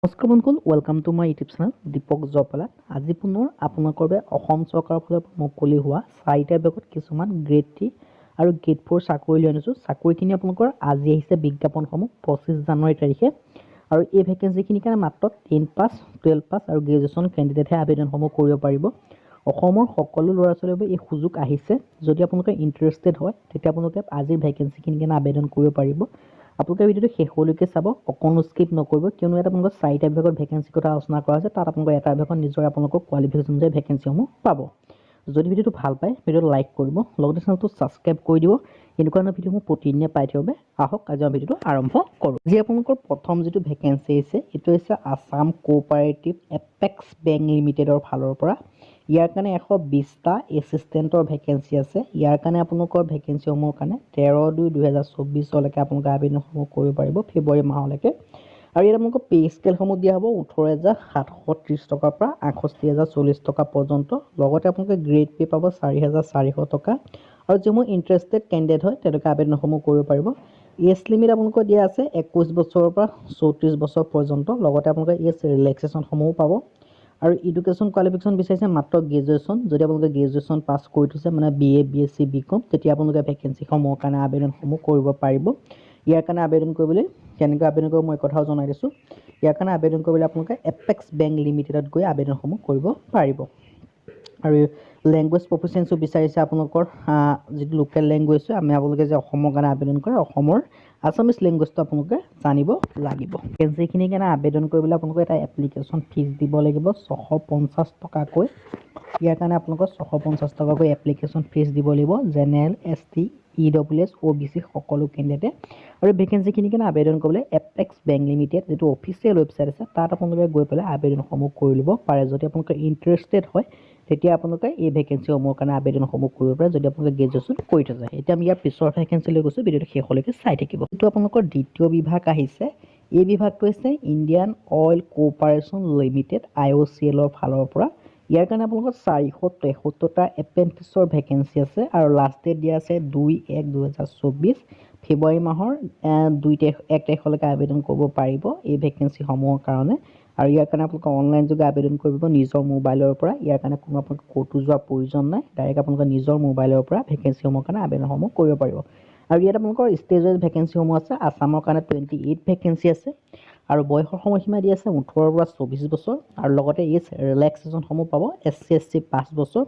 নমস্কাৰ বন্ধুসকল, welcome to my YouTube channel Deepak জয়পালাত। আজি পুনৰ আপোনালোকৰ বাবে অসম চৰকাৰৰ ফালৰ পৰা মুকলি হোৱা 4টা বিভাগত কিছুমান গ্ৰেড 3 আৰু গ্ৰেড 4 চাকৰি লৈ আনিছোঁ। চাকৰিখিনি আপোনালোকৰ আজি আহিছে বিজ্ঞাপনসমূহ 25 জানুৱাৰী তাৰিখে। আৰু এই ভেকেঞ্চিখিনিৰ কাৰণে মাত্ৰ 10 পাছ, 12 পাছ আৰু গ্ৰেজুৱেশ্যন কেণ্ডিডেটহে আবেদনসমূহ কৰিব পাৰিব। অসমৰ সকলো ল'ৰা ছোৱালীৰ বাবে এই সুযোগ আহিছে। যদি আপোনালোকে ইণ্টাৰেষ্টেড হয় তেতিয়া আপোনালোকে আজিৰ ভেকেঞ্চিখিনিৰ কাৰণে আবেদন কৰিব পাৰিব। আপোনালোকে ভিডিঅ'টো শেষলৈকে চাব, অকণো স্কিপ নকৰিব, কিয়নো ইয়াত আপোনালোকৰ 4টা বিভাগত ভেকেঞ্চিৰ কথা আলোচনা কৰা হৈছে। তাত আপোনালোকৰ এটা বিভাগত নিজৰ আপোনালোকৰ কোৱালিফিকেশ্যন অনুযায়ী ভেকেঞ্চিসমূহ পাব। যদি ভিডিঅ'টো ভাল পায় ভিডিঅ'টো লাইক কৰিব, লগতে চেনেলটো ছাবস্ক্ৰাইব কৰি দিব। এনেকুৱা ধৰণৰ ভিডিঅ'সমূহ প্ৰতিদিনে পাই থাকিব বাবে আহক আজি আমি ভিডিঅ'টো আৰম্ভ কৰোঁ। যি আপোনালোকৰ প্ৰথম যিটো ভেকেঞ্চি আহিছে এইটো হৈছে আছাম কোঅপাৰেটিভ এপেক্স বেংক লিমিটেডৰ ফালৰ পৰা। ইয়াৰ কাৰণে 120টা এছিষ্টেণ্টৰ ভেকেঞ্চি আছে। ইয়াৰ কাৰণে আপোনালোকৰ ভেকেঞ্চিসমূহৰ কাৰণে 13/2/2024 আপোনালোকে আবেদনসমূহ কৰিব পাৰিব ফেব্ৰুৱাৰী মাহলৈকে। আৰু ইয়াত আপোনালোকৰ পে স্কেলসমূহ দিয়া হ'ব 18,730 টকাৰ পৰা 68,040 টকা পৰ্যন্ত। লগতে আপোনালোকে গ্ৰেড পে পাব 4,400 টকা। আৰু যিসমূহ ইণ্টাৰেষ্টেড কেণ্ডিডেট হয় তেওঁলোকে আবেদনসমূহ কৰিব পাৰিব। এজ লিমিট আপোনালোকৰ দিয়া আছে 21 বছৰৰ পৰা 34 বছৰ পৰ্যন্ত। লগতে আপোনালোকে এজ ৰিলেক্সেশ্যনসমূহো পাব। আৰু এডুকেশ্যন কোৱালিফিকেশ্যন বিচাৰিছে মাত্ৰ গ্ৰেজুৱেশ্যন। যদি আপোনালোকে গ্ৰেজুৱেশ্যন পাছ কৰি থৈছে মানে BA, BSc, BCom, তেতিয়া আপোনালোকে ভেকেঞ্চিসমূহৰ কাৰণে আবেদনসমূহ কৰিব পাৰিব। ইয়াৰ কাৰণে আবেদন কৰিবলৈ কেনেকৈ আবেদন কৰিব মই কথাও জনাই দিছোঁ। ইয়াৰ কাৰণে আবেদন কৰিবলৈ আপোনালোকে এপেক্স বেংক লিমিটেডত গৈ আবেদনসমূহ কৰিব পাৰিব। আৰু লেংগুৱেজ প্ৰফিচিয়েঞ্চি বিচাৰিছে আপোনালোকৰ যিটো লোকেল লেংগুৱেজ হয়, আপোনালোকে যে অসমৰ কাৰণে আবেদন কৰে অসমৰ আছামিজ লেংগুৱেজটো আপোনালোকে জানিব লাগিব। ভেকেঞ্চিখিনিৰ কাৰণে আবেদন কৰিবলৈ আপোনালোকে এটা এপ্লিকেশ্যন ফিজ দিব লাগিব 650 টকাকৈ। ইয়াৰ কাৰণে আপোনালোকৰ 650 টকাকৈ এপ্লিকেশ্যন ফিজ দিব লাগিব জেনেৰেল, ST, EWS, OBC সকলো কেণ্ডিডেটে। আৰু ভেকেঞ্চিখিনিৰ কাৰণে আবেদন কৰিবলৈ এপেক্স বেংক লিমিটেড যিটো অফিচিয়েল ৱেবছাইট আছে তাত আপোনালোকে গৈ পেলাই আবেদনসমূহ কৰি ল'ব পাৰে। যদি আপোনালোকে ইণ্টাৰেষ্টেড হয় তেতিয়া আপোনালোকে এই ভেকেঞ্চিসমূহৰ কাৰণে আবেদনসমূহ কৰিব পাৰে যদি আপোনালোকে গ্ৰেজুৱেশ্যন কৰি থৈছে। এতিয়া আমি ইয়াৰ পিছৰ ভেকেঞ্চি লৈ গৈছোঁ, ভিডিঅ'টো শেষলৈকে চাই থাকিব। এইটো আপোনালোকৰ দ্বিতীয় বিভাগ আহিছে। এই বিভাগটো হৈছে ইণ্ডিয়ান অইল কৰ্প'ৰেশ্যন লিমিটেড IOCLৰ ফালৰ পৰা। ইয়াৰ কাৰণে আপোনালোকৰ 473টা এপ্ৰেণ্টিছৰ ভেকেঞ্চি আছে। আৰু লাষ্ট ডেট দিয়া আছে 2/1/2024 ফেব্ৰুৱাৰী মাহৰ 1 তাৰিখলৈকে আবেদন কৰিব পাৰিব এই ভেকেঞ্চিসমূহৰ কাৰণে। আৰু ইয়াৰ কাৰণে আপোনালোকে অনলাইন যোগে আবেদন কৰিব নিজৰ মোবাইলৰ পৰা। ইয়াৰ কাৰণে কোনো আপোনালোকে ক'তো যোৱাৰ প্ৰয়োজন নাই, ডাইৰেক্ট আপোনালোকে নিজৰ মোবাইলৰ পৰা ভেকেঞ্চিসমূহৰ কাৰণে আবেদনসমূহ কৰিব পাৰিব। আৰু ইয়াত আপোনালোকৰ ষ্টেজ ৱাইজ ভেকেঞ্চিসমূহ আছে। আছামৰ কাৰণে 28 ভেকেঞ্চি আছে। আৰু বয়সৰ সময়সীমা দিয়া আছে 18ৰ পৰা 24 বছৰ। আৰু লগতে এজ ৰিলেক্সেশ্যনসমূহ পাব SC, SC 5 বছৰ,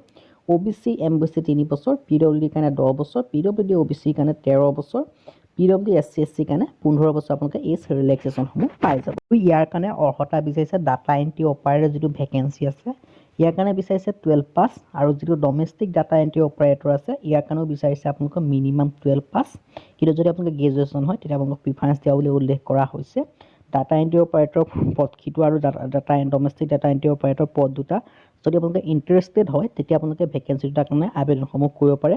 OBC, MBC 3 বছৰ, PWD কাৰণে 10 বছৰ, PWD OBC কাৰণে 13 বছৰ, PWD SC, SC কাৰণে 15 বছৰ আপোনালোকে এজ ৰিলেক্সেশ্যনসমূহ পাই যাব। ইয়াৰ কাৰণে অৰ্হতা বিচাৰিছে ডাটা এণ্ট্ৰি অপাৰেটৰ যিটো ভেকেঞ্চি আছে ইয়াৰ কাৰণে বিচাৰিছে 12 পাছ। আৰু যিটো ডমেষ্টিক ডাটা এণ্ট্ৰি অপাৰেটৰ আছে ইয়াৰ কাৰণেও বিচাৰিছে আপোনালোকৰ মিনিমাম 12 পাছ। কিন্তু যদি আপোনালোকে গ্ৰেজুৱেশ্যন হয় তেতিয়া আপোনালোকক প্ৰিফাৰেঞ্চ দিয়া বুলি উল্লেখ কৰা হৈছে। ডাটা এণ্ট্ৰি অপাৰেটৰ পদ সিটো আৰু ডমেষ্টিক ডাটা এণ্ট্ৰি অপাৰেটৰ পদ দুটা। যদি আপোনালোকে ইণ্টাৰেষ্টেড হয় তেতিয়া আপোনালোকে ভেকেঞ্চি দুটাৰ কাৰণে আবেদনসমূহ কৰিব পাৰে।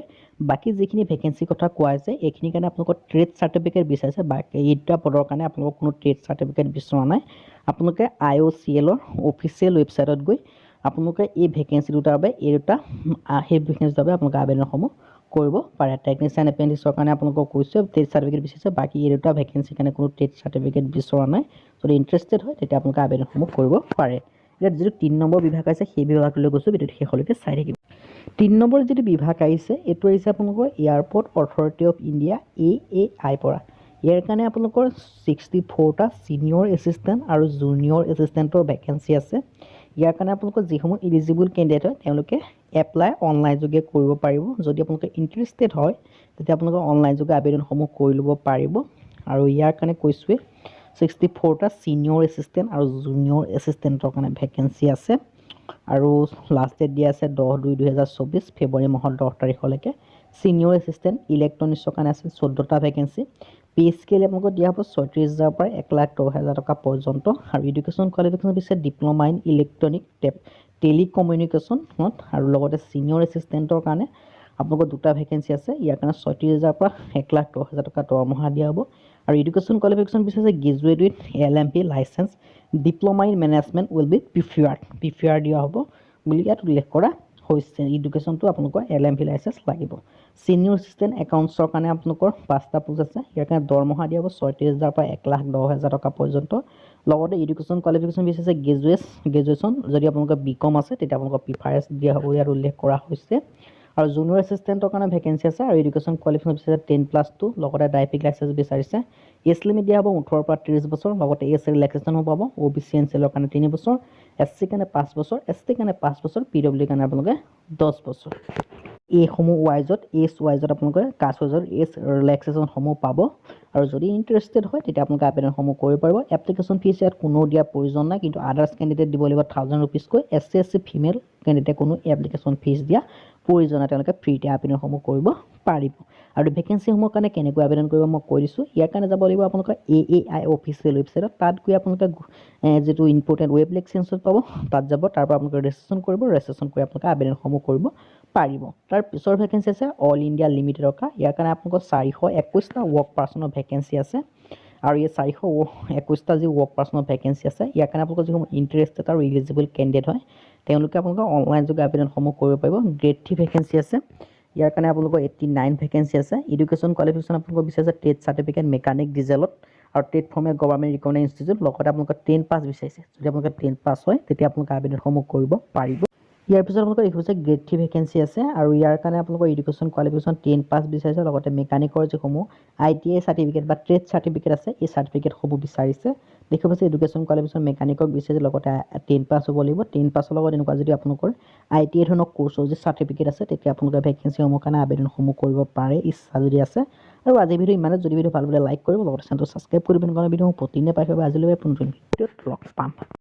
বাকী যিখিনি ভেকেঞ্চিৰ কথা কোৱা হৈছে এইখিনিৰ কাৰণে আপোনালোকৰ ট্ৰেড চাৰ্টিফিকেট বিচাৰিছে। বাকী এই দুটা পদৰ কাৰণে আপোনালোকক কোনো ট্ৰেড চাৰ্টিফিকেট বিচৰা নাই। আপোনালোকে IOCLৰ অফিচিয়েল ৱেবছাইটত গৈ আপোনালোকে এই ভেকেঞ্চি দুটাৰ বাবে সেই ভেকেঞ্চিৰ বাবে আপোনালোকে আবেদনসমূহ কৰিব পাৰে। টেকনিচিয়ান এপ্ৰেণ্টিছৰ কাৰণে আপোনালোকক কৈছে ট্ৰেড চাৰ্টিফিকেট বিচাৰিছে। বাকী এই দুটা ভেকেঞ্চিৰ কাৰণে কোনো ট্ৰেড চাৰ্টিফিকেট বিচৰা নাই। যদি ইণ্টাৰেষ্টেড হয় তেতিয়া আপোনালোকে আবেদনসমূহ কৰিব পাৰে। এতিয়া যিটো 3 নম্বৰ বিভাগ আছে সেই বিভাগটোলৈ গৈছোঁ, ভিডিঅ'টো শেষলৈকে চাই থাকিব। 3 নম্বৰ যিটো বিভাগ আহিছে এইটো আহিছে আপোনালোকৰ airport authority of India AAI পৰা। ইয়াৰ কাৰণে আপোনালোকৰ 64টা ছিনিয়ৰ এছিষ্টেণ্ট আৰু জুনিয়ৰ এছিষ্টেণ্টৰ ভেকেঞ্চি আছে। ইয়াৰ কাৰণে আপোনালোকৰ যিসমূহ ইলিজিবল কেণ্ডিডেট হয় তেওঁলোকে এপ্লাই অনলাইন যোগে কৰিব পাৰিব। যদি আপোনালোকে ইণ্টাৰেষ্টেড হয় তেতিয়া আপোনালোকে অনলাইন যোগে আবেদনসমূহ কৰি ল'ব পাৰিব। আৰু ইয়াৰ কাৰণে কৈছোঁৱে 64টা ছিনিয়ৰ এছিষ্টেণ্ট আৰু জুনিয়ৰ এছিষ্টেণ্টৰ কাৰণে ভেকেঞ্চি আছে। আৰু লাষ্ট ডেট দিয়া আছে 10/2/2024 ফেব্ৰুৱাৰী মাহৰ 10 তাৰিখলৈকে। ছিনিয়ৰ এছিষ্টেণ্ট ইলেক্ট্ৰনিক্সৰ কাৰণে আছে 14টা ভেকেঞ্চি। পে স্কেল আপোনালোকক দিয়া হ'ব 36,000 পৰা 1,10,000 টকা পৰ্যন্ত। আৰু এডুকেশ্যন কোৱালিফিকেশ্যন দিছে ডিপ্ল'মা ইন ইলেক্ট্ৰনিক টেলিকমিউনিকেশ্যনত। আৰু লগতে ছিনিয়ৰ এছিষ্টেণ্টৰ কাৰণে আপোনালোকৰ 2টা ভেকেঞ্চি আছে। ইয়াৰ কাৰণে 36,000 পৰা 1,10,000 টকা দৰমহা দিয়া হ'ব। আৰু এডুকেশ্যন কোৱালিফিকেশ্যন বিচাৰিছে graduate with LMP licence, diploma in management will be preferred দিয়া হ'ব বুলি ইয়াত উল্লেখ কৰা হৈছে। এডুকেশ্যনটো আপোনালোকৰ LMP লাইচেঞ্চ লাগিব। ছিনিয়ৰ এছিষ্টেণ্ট একাউণ্টছৰ কাৰণে আপোনালোকৰ 5টা পোষ্ট আছে। ইয়াৰ কাৰণে দৰমহা দিয়া হ'ব 36,000 পৰা 1,10,000 টকা পৰ্যন্ত। লগতে এডুকেশ্যন কোৱালিফিকেশ্যন বিচাৰিছে গ্ৰেজুৱেশ্যন যদি আপোনালোকৰ বিকম আছে তেতিয়া আপোনালোকৰ প্ৰিফাৰেঞ্চ দিয়া হ'ব ইয়াত উল্লেখ কৰা হৈছে আৰু জুনিয়ৰ এছিষ্টেণ্টৰ কাৰণে ভেকেঞ্চি আছে আৰু এডুকেশ্যন কোৱালিফিকেশ্যন বিচাৰিছে 10+2 লগতে ড্ৰাইভিং লাইচেঞ্চ বিচাৰিছে এজ লিমিট দিয়া হ'ব 18 পৰা 30 বছৰ লগতে এজ ৰিলেক্সেশ্যন পাব OBC এনচিলৰ কাৰণে 3 বছৰ SC কাৰণে 5 বছৰ ST কাৰণে 5 বছৰ PWD কাৰণে আপোনালোকে 10 বছৰ এইসমূহ এজ ৱাইজত আপোনালোকে কাষ্ট ৱাইজত এজ ৰিলেক্সেশ্যনসমূহ পাব আৰু যদি ইণ্টাৰেষ্টেড হয় তেতিয়া আপোনালোকে আবেদনসমূহ কৰিব পাৰিব এপ্লিকেশ্যন ফিজ ইয়াত কোনো দিয়াৰ প্ৰয়োজন নাই কিন্তু আদাৰ্ছ কেণ্ডিডেট দিব লাগিব 1000 ৰুপিজকৈ SC SC ফিমেল কেণ্ডিডেটে কোনো এপ্লিকেশ্যন ফিজ দিয়া প্ৰয়োজন নাই তেওঁলোকে ফ্ৰীতে আবেদনসমূহ কৰিব পাৰিব আৰু ভেকেঞ্চিসমূহৰ কাৰণে কেনেকৈ আবেদন কৰিব মই কৈ দিছোঁ ইয়াৰ কাৰণে যাব লাগিব আপোনালোকৰ AAI অফিচিয়েল ৱেবছাইটত তাত গৈ আপোনালোকে যিটো ইম্পৰ্টেণ্ট ৱেব লিংক চেঞ্চত পাব তাত যাব তাৰ পৰা আপোনালোকে ৰেজিষ্ট্ৰেশ্যন কৰিব ৰেজিষ্ট্ৰেশ্যন কৰি আপোনালোকে আবেদনসমূহ কৰিব পাৰিব তাৰ পিছৰ ভেকেঞ্চি আছে অল ইণ্ডিয়া লিমিটেডৰ কাৰণে ইয়াৰ কাৰণে আপোনালোকৰ 421টা ৱৰ্ক পাৰ্চনৰ ভেকেঞ্চি আছে আৰু এই 421টা যি ৱৰ্ক পাৰ্চনৰ ভেকেঞ্চি আছে ইয়াৰ কাৰণে আপোনালোকৰ যিসমূহ ইণ্টাৰেষ্টেড আৰু ইলিজিবল কেণ্ডিডেট হয় তেওঁলোকে আপোনালোকে অনলাইন যোগে আবেদনসমূহ কৰিব পাৰিব গ্ৰেড 3 ভেকেঞ্চি আছে ইয়াৰ কাৰণে আপোনালোকৰ 89 ভেকেঞ্চি আছে এডুকেশ্যন কোৱালিফিকেশ্যন আপোনালোকৰ বিচাৰিছে টেট চাৰ্টিফিকেট মেকানিক ডিজেলত আৰু TET from A government recognised institute লগতে আপোনালোকে 10 পাছ বিচাৰিছে যদি আপোনালোকে 10 পাছ হয় তেতিয়া আপোনালোকে আবেদনসমূহ কৰিব পাৰিব ইয়াৰ পিছত আপোনালোকৰ দেখিছে গ্ৰেড 3 ভেকেঞ্চি আছে আৰু ইয়াৰ কাৰণে আপোনালোকৰ এডুকেশ্যন কোৱালিফিকেশ্যন 10 পাছ বিচাৰিছে লগতে মেকানিকৰ যিসমূহ ITI চাৰ্টিফিকেট বা ট্ৰেড চাৰ্টিফিকেট আছে এই চাৰ্টিফিকেটসমূহ বিচাৰিছে দেখিব পাইছে এডুকেশ্যন কোৱালিফিকেশ্যন মেকানিকক বিচাৰিছে লগতে 10 পাছ হ'ব লাগিব 10 পাছৰ লগত এনেকুৱা যদি আপোনালোকৰ ITI ধৰণৰ কোৰ্ছৰ যি চাৰ্টিফিকেট আছে তেতিয়া আপোনালোকে ভেকেঞ্চিসমূহৰ কাৰণে আবেদনসমূহ কৰিব পাৰে ইচ্ছা যদি আছে আৰু আজি ভিডিঅ' ইমানে যদি ভিডিঅ' ভাল পালে লাইক কৰিব লগতে চেনেলটো ছাবস্ক্ৰাইব কৰিব কাৰণ ভিডিঅ'সমূহ প্ৰতিদিনে পাই থাকিব আজিলৈ নতুন ভিডিঅ'ত লগ পাম